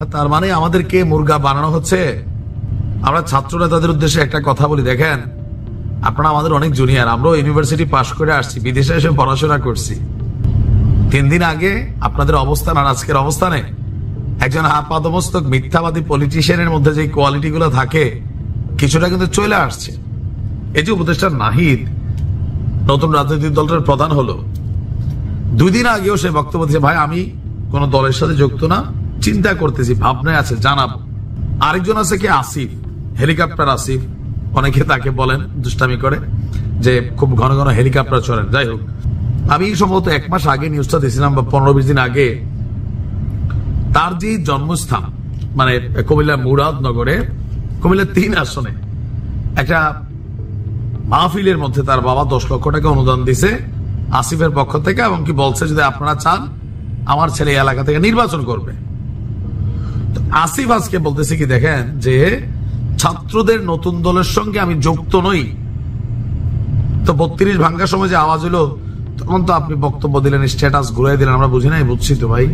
তার মানে আমাদেরকে মুরগা বানানো হচ্ছে। আমরা ছাত্ররা তাদের উদ্দেশ্যে একটা কথা বলি, দেখেন আপনারা আমাদের অনেক জুনিয়র, আমরাও ইউনিভার্সিটি পাশ করে আসছি, বিদেশে এসে পড়াশোনা করছি। 3 দিন আগে আপনাদের অবস্থান আর আজকের অবস্থানে একজন আপাদমস্তক মিথ্যাবাদী পলিটিশিয়ানের মধ্যে যে কোয়ালিটি গুলো থাকে কিছুটা কিন্তু চলে আসছে। এই যে উপদেষ্টা নাহিদ নতুন রাজনৈতিক দলটার প্রধান হলো, 2 দিন আগেও সে বক্তব্য দিয়েছে, ভাই আমি কোন দলের সাথে যুক্ত না, চিন্তা করতেছি, ভাবনায় আছে, জানাবো। আরেকজন আছে কি আসিফ, হেলিকপ্টার আসিফ, অনেকে তাকে বলেন দুষ্টামি করে যে খুব ঘন ঘন হেলিকপ্টার চলেন। যাই হোক, আমি সম্ভবত 1 মাস আগে নিউজটা দিয়েছিলাম বা 15-20 দিন আগে, তার যে জন্মস্থান মানে কুমিল্লা মুরাদনগরে, কুমিল্লা 3 আসনে একটা মাহফিলের মধ্যে তার বাবা 10 লক্ষ টাকা অনুদান দিছে আসিফের পক্ষ থেকে, এবং কি বলছে যদি আপনারা চান আমার ছেলে এলাকা থেকে নির্বাচন করবে। আসিফ আজকে বলতেছে কি, দেখেন যে ছাত্রদের নতুন দলের সঙ্গে আমি যুক্ত নই। তো 32 ভাঙ্গার সময় যে আওয়াজ হলো তখন তো আপনি বক্তব্য দিলেন, স্ট্যাটাস ঘুরাই দিলেন, আমরা বুঝি নাই, বুঝছি তো ভাই,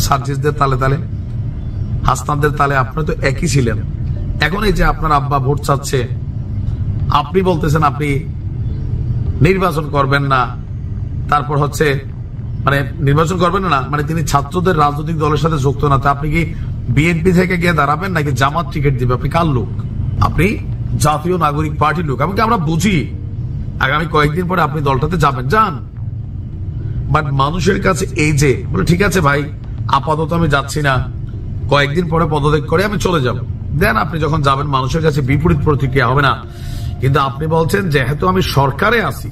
সার্জিসদের তালে তালে হাসনাদের তালে আপনি তো একই ছিলেন। এখন এই যে আপনার আব্বা ভোট চাচ্ছে, আপনি বলতেছেন আপনি নির্বাচন করবেন না, তারপর হচ্ছে মানে নির্বাচন করবেন না মানে তিনি ছাত্রদের রাজনৈতিক দলের সাথে যুক্ত না। আপনি কি বিএনপি থেকে গিয়ে দাঁড়াবেন নাকি জামাত টিকিট দিবে? আপনি কার লোক? আপনি জাতীয় নাগরিক পার্টির লোক, এমনকি আমরা বুঝি আগামী কয়েকদিন পরে আপনি দলটাতে যাবেন, যান। বাট মানুষের কাছে এই যে বলে ঠিক আছে ভাই আপাতত আমি যাচ্ছি না, কয়েকদিন পরে পদত্যাগ করে আমি চলে যাব, দেন আপনি যখন যাবেন মানুষের কাছে বিপরীত প্রতিক্রিয়া হবে না। কিন্তু আপনি বলছেন যেহেতু আমি সরকারে আছি,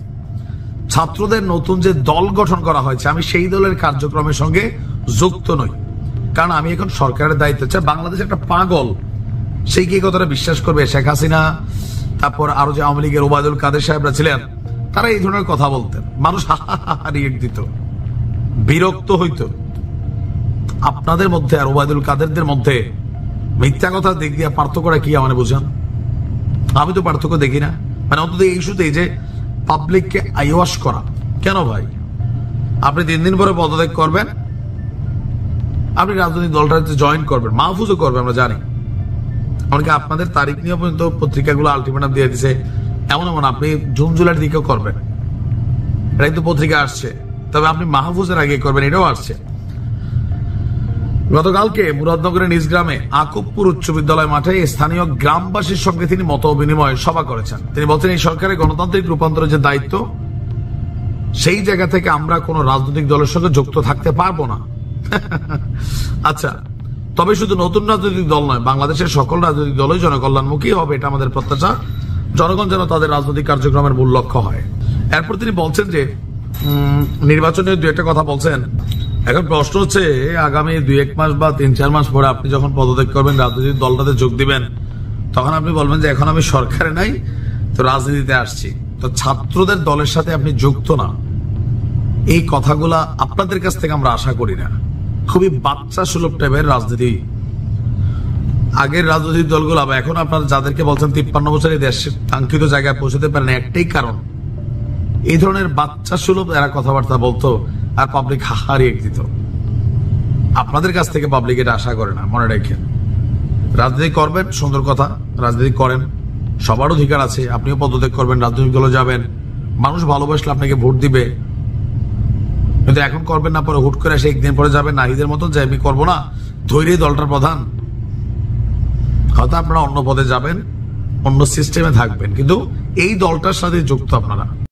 ছাত্রদের নতুন যে দল গঠন করা হয়েছে আমি সেই দলের কার্যক্রমের সঙ্গে যুক্ত নই, কারণ আমি এখন সরকারের দায়িত্ব চাই। বাংলাদেশ একটা পাগল, সেই কি কথাটা বিশ্বাস করবে? শেখ হাসিনা, তারপর আরো যে আওয়ামী লীগের ওবায়দুল কাদের সাহেবরা ছিলেন, তারা এই ধরনের কথা বলতেন, মানুষ হারিয়ে দিত, বিরক্ত হইত। আপনাদের মধ্যে আর ওবায়দুল কাদেরদের মধ্যে মিথ্যা কথার দিক দিয়ে পার্থক্যটা কি মানে বুঝান? আমি তো পার্থক্য দেখি না, মানে অন্তত এই ইস্যুতেই যে পাবলিককে আইওয়াশ করা। কেন ভাই? আপনি 3 দিন পরে পদত্যাগ করবেন, আপনি রাজনৈতিক দলটাতে জয়েন করবেন, মাহফুজও করবেন, আমরা জানি। এমনকি আপনাদের তারিখ নিয়ে পর্যন্ত পত্রিকাগুলো আলটিমেটাম দিয়ে দিছে, এমন আপনি জুন জুলাইয়ের দিকেও করবেন, এটা কিন্তু পত্রিকা আসছে। তবে আপনি মাহফুজের আগে করবেন, এটাও আসছে। গতকালকে মুরাদনগরের নিজ গ্রামে আকুবপুর উচ্চ বিদ্যালয় মাঠে স্থানীয় গ্রামবাসীর সঙ্গে তিনি মত বিনিময় সভা করেছেন। তিনি বলছেন এই সরকারের গণতান্ত্রিক রূপান্তরের যে দায়িত্ব, সেই জায়গা থেকে আমরা কোন রাজনৈতিক দলের সঙ্গে যুক্ত থাকতে পারবো না। আচ্ছা, তবে শুধু নতুন রাজনৈতিক দল নয়, বাংলাদেশের সকল রাজনৈতিক দলই জনকল্যাণমুখী হবে, এটা আমাদের প্রত্যাশা। জনগণ যেন তাদের রাজনৈতিক কার্যক্রমের মূল লক্ষ্য হয়। এরপর তিনি বলছেন যে নির্বাচনের 2-1 কথা বলছেন। এখন প্রশ্ন হচ্ছে আগামী 2-1 মাস বা 3-4 মাস পরে আপনি যখন পদত্যাগ করবেন, রাজনৈতিক দলটাতে যোগ দিবেন, তখন আপনি বলবেন যে এখন আমি সরকারে নাই, তো রাজনীতিতে আসছি। তো ছাত্রদের দলের সাথে আপনি যুক্ত না, এই কথাগুলা আপনাদের কাছ থেকে আমরা আশা করি না। খুবই বাচ্চা সুলভ টাইপের রাজনীতি আগের রাজনৈতিক দলগুলো। এখন আপনারা যাদেরকে বলছেন 53 বছরে দেশের কাঙ্ক্ষিত জায়গায় পৌঁছতে পারেন, একটাই কারণ এই ধরনের বাচ্চা সুলভ এরা কথাবার্তা বলতো আর পাবলিক হারিয়ে দিত। আপনাদের কাছ থেকে পাবলিক এটা আশা করে না, মনে রাখেন। রাজনীতি করবেন, সুন্দর কথা, রাজনীতি করেন, সবার অধিকার আছে। আপনিও পদত্যাগ করবেন, রাজনৈতিক দলে যাবেন, মানুষ ভালোবাসলে আপনাকে ভোট দিবে। কিন্তু এখন করবেন না, পরে হুট করে এসে 1 দিন পরে যাবেন নাহিদের মতন যে আমি করবো না, ধৈর্যই দলটার প্রধান। হয়তো আপনারা অন্য পদে যাবেন, অন্য সিস্টেমে থাকবেন, কিন্তু এই দলটার সাথে যুক্ত আপনারা।